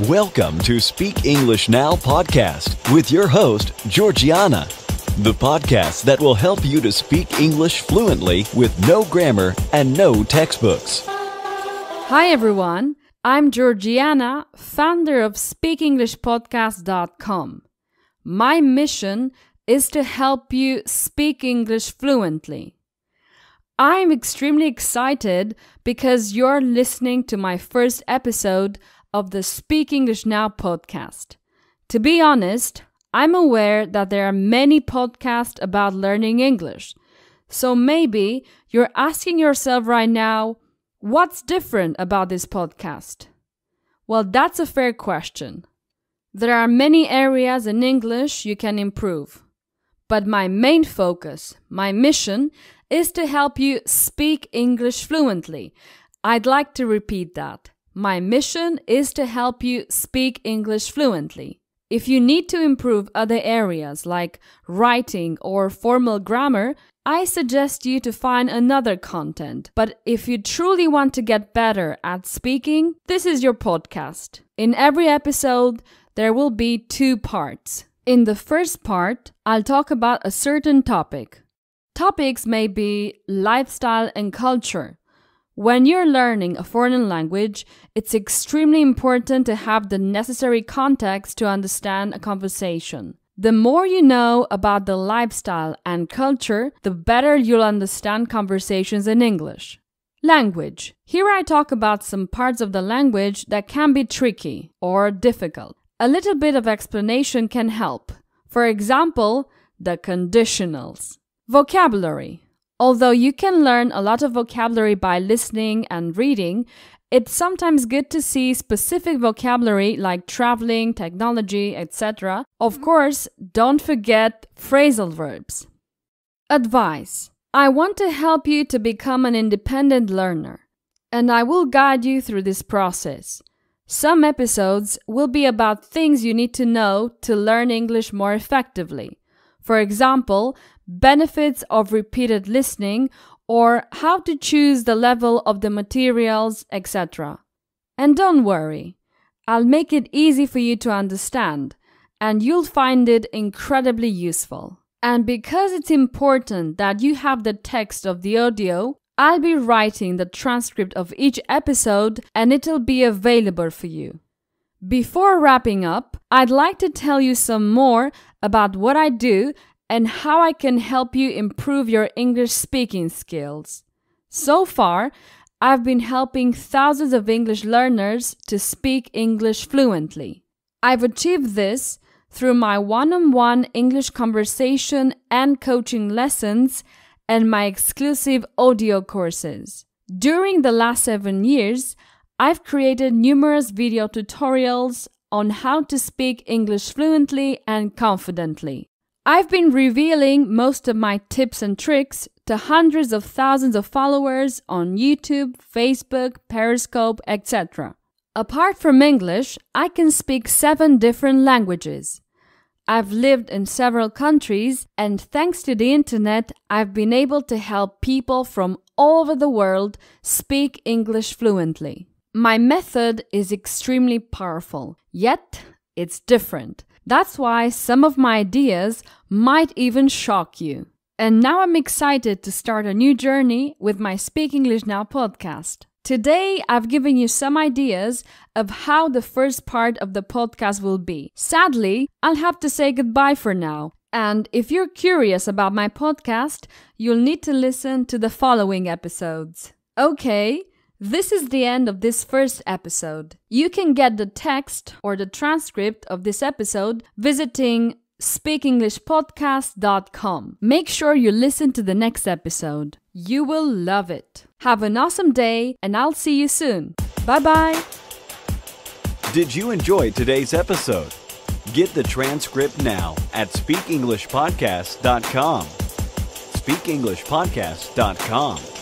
Welcome to Speak English Now podcast with your host, Georgiana, the podcast that will help you to speak English fluently with no grammar and no textbooks. Hi everyone, I'm Georgiana, founder of SpeakEnglishPodcast.com. My mission is to help you speak English fluently. I'm extremely excited because you're listening to my first episode of the Speak English Now podcast. To be honest, I'm aware that there are many podcasts about learning English. So maybe you're asking yourself right now, what's different about this podcast? Well, that's a fair question. There are many areas in English you can improve. But my main focus, my mission, is to help you speak English fluently. I'd like to repeat that. My mission is to help you speak English fluently. If you need to improve other areas like writing or formal grammar, I suggest you to find another content. But if you truly want to get better at speaking, this is your podcast. In every episode, there will be 2 parts. In the first part, I'll talk about a certain topic. Topics may be lifestyle and culture. When you're learning a foreign language, it's extremely important to have the necessary context to understand a conversation. The more you know about the lifestyle and culture, the better you'll understand conversations in English. Language. Here I talk about some parts of the language that can be tricky or difficult. A little bit of explanation can help. For example, the conditionals. Vocabulary. Although you can learn a lot of vocabulary by listening and reading, it's sometimes good to see specific vocabulary like traveling, technology, etc. Of course, don't forget phrasal verbs. Advice. I want to help you to become an independent learner, and I will guide you through this process. Some episodes will be about things you need to know to learn English more effectively. For example, benefits of repeated listening or how to choose the level of the materials, etc. And don't worry, I'll make it easy for you to understand, and you'll find it incredibly useful. And because it's important that you have the text of the audio, I'll be writing the transcript of each episode and it'll be available for you. Before wrapping up, I'd like to tell you some more about what I do and how I can help you improve your English speaking skills. So far, I've been helping thousands of English learners to speak English fluently. I've achieved this through my one-on-one English conversation and coaching lessons and my exclusive audio courses. During the last 7 years, I've created numerous video tutorials on how to speak English fluently and confidently. I've been revealing most of my tips and tricks to hundreds of thousands of followers on YouTube, Facebook, Periscope, etc. Apart from English, I can speak 7 different languages. I've lived in several countries, and thanks to the internet, I've been able to help people from all over the world speak English fluently. My method is extremely powerful, yet it's different. That's why some of my ideas might even shock you. And now I'm excited to start a new journey with my Speak English Now podcast. Today, I've given you some ideas of how the first part of the podcast will be. Sadly, I'll have to say goodbye for now. And if you're curious about my podcast, you'll need to listen to the following episodes. Okay. This is the end of this first episode. You can get the text or the transcript of this episode visiting SpeakEnglishPodcast.com. Make sure you listen to the next episode. You will love it. Have an awesome day, and I'll see you soon. Bye-bye. Did you enjoy today's episode? Get the transcript now at SpeakEnglishPodcast.com. SpeakEnglishPodcast.com.